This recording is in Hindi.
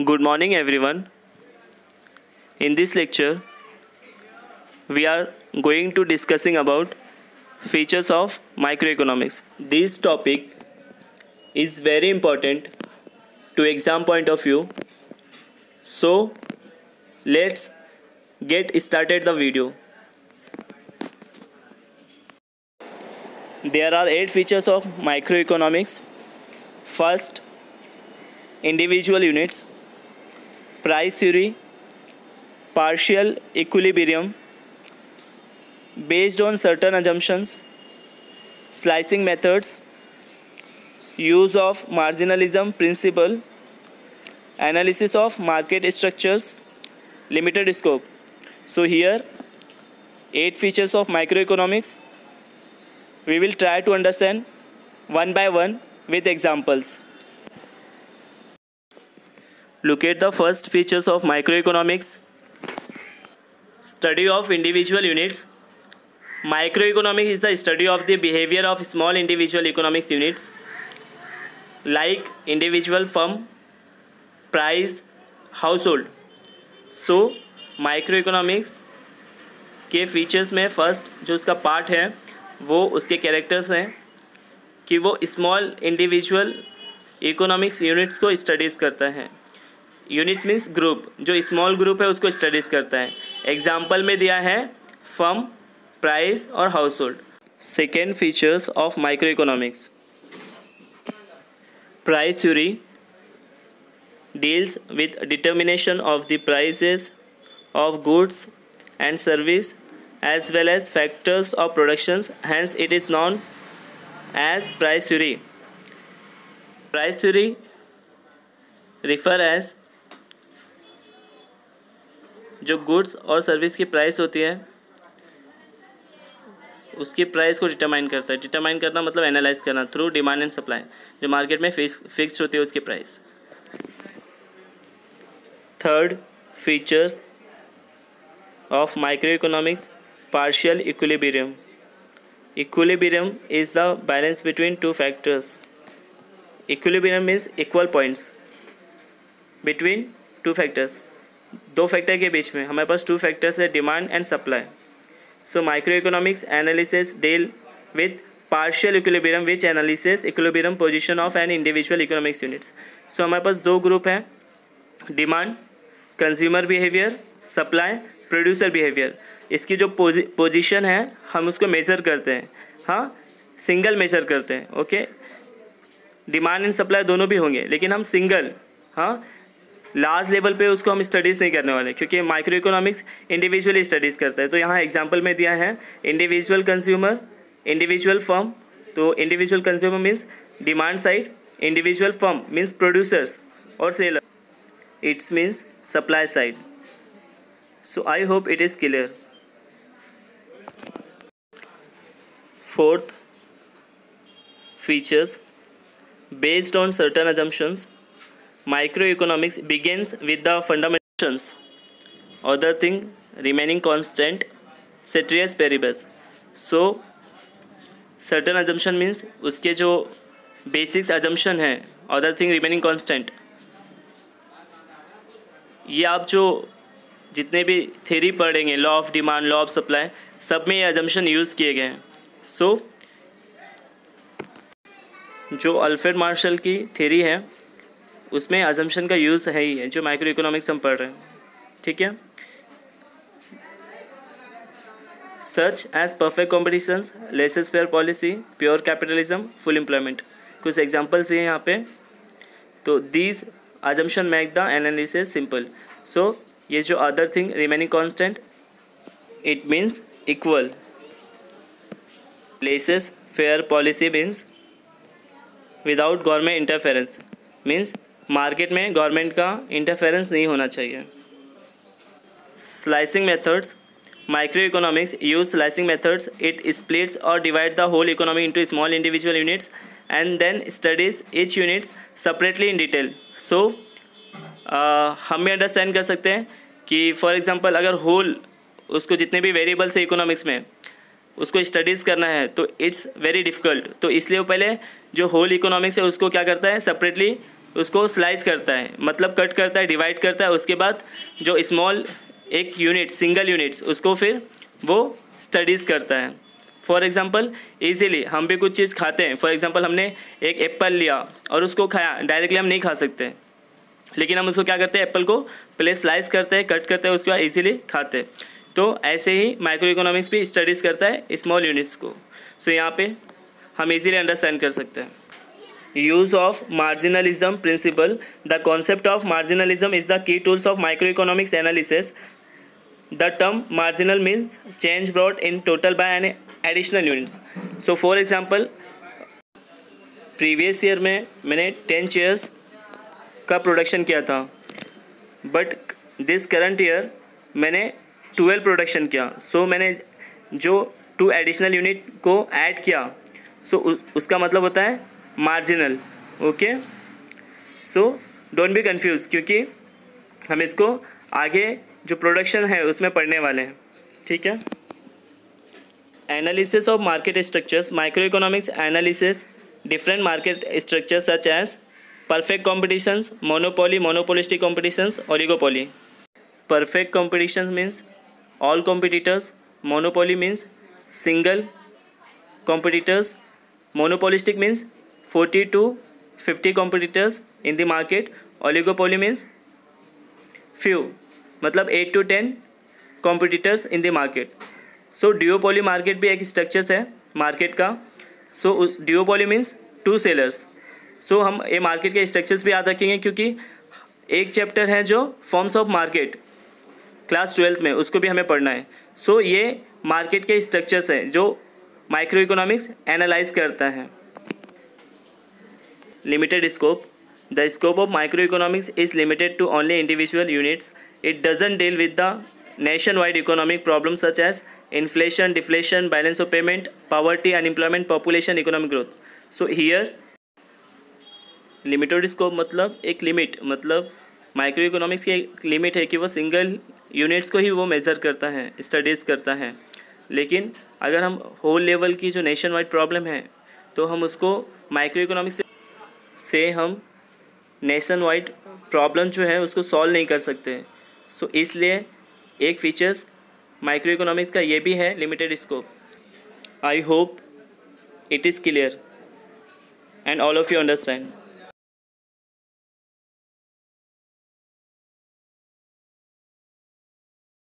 Good morning everyone. In this lecture we are going to discussing about features of microeconomics. This topic is very important to exam point of view. So let's get started the video. There are 8 features of microeconomics. First, individual units, price theory, partial equilibrium, based on certain assumptions, slicing methods, use of marginalism principle, analysis of market structures, limited scope. So here 8 features of microeconomics. We will try to understand one by one with examples. Look at the first features of microeconomics. Study of individual units. Microeconomics is the study of the behavior of small individual economics units like individual firm, price, household. So microeconomics के फीचर्स में फर्स्ट जो उसका पार्ट है वो उसके कैरेक्टर्स हैं कि वो स्मॉल इंडिविजुअल इकोनॉमिक्स यूनिट्स को स्टडीज़ करता है. यूनिट्स मीन्स ग्रुप, जो स्मॉल ग्रुप है उसको स्टडीज़ करता है. एग्जाम्पल में दिया है फर्म, प्राइस और house hold. Second features of micro economics. Price theory deals with determination of the prices of goods and service as well as factors of productions, hence it is known as price theory. Price theory refer as जो गुड्स और सर्विस की प्राइस होती है उसकी प्राइस को डिटरमाइन करता है. डिटरमाइन करना मतलब एनालाइज करना थ्रू डिमांड एंड सप्लाई. जो मार्केट में फिक्स्ड होती है उसकी price. Third, features of microeconomics, partial equilibrium. Equilibrium is the balance between two factors. Equilibrium means equal points between two factors. दो फैक्टर के बीच में हमारे पास 2 फैक्टर्स है, demand and supply. So microeconomics analysis deal with partial equilibrium which analyses equilibrium position of an individual economics units. सो हमारे पास 2 ग्रुप हैं, demand, consumer behaviour, supply, producer behaviour. इसकी जो पोजीशन है हम उसको मेज़र करते हैं. हाँ, सिंगल मेज़र करते हैं. ओके, डिमांड एंड सप्लाई दोनों भी होंगे लेकिन हम सिंगल, हाँ, लार्ज लेवल पे उसको हम स्टडीज़ नहीं करने वाले क्योंकि माइक्रो इकोनॉमिक्स इंडिविजुअली स्टडीज़ करता है. तो यहाँ एग्जांपल में दिया है इंडिविजुअल कंज्यूमर, इंडिविजुअल फर्म. तो individual consumer means demand side, individual firm means producers और seller, it means supply side. So I hope it is clear. Fourth, features based on certain assumptions. Microeconomics begins with the fundamentals. Other thing remaining constant, ceteris paribus. So certain assumption means उसके जो basics assumption है, other thing remaining constant. ये आप जो जितने भी थ्योरी पढ़ेंगे, law of demand, law of supply, सब में ये अजम्पशन यूज़ किए गए हैं. सो जो अल्फ्रेड मार्शल की थ्योरी है उसमें अजम्पशन का यूज़ है ही है जो माइक्रो इकोनॉमिक्स हम पढ़ रहे हैं. ठीक है. Such as perfect competitions, laissez faire policy, pure capitalism, full employment. कुछ एग्जांपल्स हैं यहाँ पे. तो these assumption make the analysis simple. So ये जो other thing remaining constant, it means equal. Laissez fair policy means without government interference, means market में government का interference नहीं होना चाहिए. Slicing methods. Microeconomics use slicing methods. It splits or divides the whole economy into small individual units and then studies each units separately in detail. So हम ये अंडरस्टैंड कर सकते हैं कि फॉर एग्जांपल अगर होल उसको जितने भी वेरिएबल्स है इकोनॉमिक्स में उसको स्टडीज़ करना है तो इट्स वेरी डिफ़िकल्ट. तो इसलिए वो पहले जो होल इकोनॉमिक्स है उसको क्या करता है, सेपरेटली उसको स्लाइस करता है, मतलब कट करता है, डिवाइड करता है, उसके बाद जो स्मॉल एक यूनिट, सिंगल यूनिट्स, उसको फिर वो स्टडीज़ करता है। फॉर एग्ज़ाम्पल ईज़िली हम भी कुछ चीज़ खाते हैं, फॉर एग्ज़ाम्पल हमने एक एप्पल लिया और उसको खाया, डायरेक्टली हम नहीं खा सकते, लेकिन हम उसको क्या करते हैं, एप्पल को पहले स्लाइस करते हैं, कट करते हैं, उसके बाद ईजिली खाते हैं। तो ऐसे ही माइक्रो इकोनॉमिक्स भी स्टडीज़ करता है स्मॉल यूनिट्स को। सो यहाँ पे हम इजीली अंडरस्टैंड कर सकते हैं। Use of marginalism principle. The concept of marginalism is the key tools of micro economics analysis. The term marginal means change brought in total by an additional units. So for example previous year में मैंने 10 चेयर्स का प्रोडक्शन किया था, बट दिस करंट ईयर मैंने 12 प्रोडक्शन किया। सो मैंने जो 2 एडिशनल यूनिट को ऐड किया, सो उसका मतलब होता है marginal. Okay, so don't be confuse, क्योंकि हम इसको आगे जो प्रोडक्शन है उसमें पढ़ने वाले हैं। ठीक है। Analysis of market structures. Micro economics analysis different market structures such as perfect competitions, monopoly, monopolistic competitions, oligopoly. Perfect competition means all competitors, monopoly means single competitors, monopolistic means 40 to 50 competitors in the market, oligopoly means few, मतलब 8 to 10 competitors in the market. So duopoly market भी एक structures है market का। So duopoly means 2 sellers. सो हम ये मार्केट के स्ट्रक्चर्स भी याद रखेंगे, क्योंकि एक चैप्टर है जो forms of market class 12th में, उसको भी हमें पढ़ना है। सो ये मार्केट के स्ट्रक्चर्स हैं जो माइक्रो इकोनॉमिक्स एनालाइज करता है। Limited scope. The scope of micro economics is limited to only individual units. It doesn't deal with the nation wide economic problems such as inflation, deflation, balance of payment, poverty, unemployment, population, economic growth. So here limited scope मतलब एक लिमिट, मतलब माइक्रो इकोनॉमिक्स की एक लिमिट है कि वो सिंगल यूनिट्स को ही वो मेज़र करता है, स्टडीज़ करता है। लेकिन अगर हम होल लेवल की जो नेशन वाइड प्रॉब्लम है, तो हम उसको माइक्रो इकोनॉमिक्स से हम नेशन वाइड प्रॉब्लम जो है उसको सॉल्व नहीं कर सकते। सो इसलिए एक फीचर्स माइक्रो इकोनॉमिक्स का ये भी है, limited scope. I hope it is clear and all of you understand.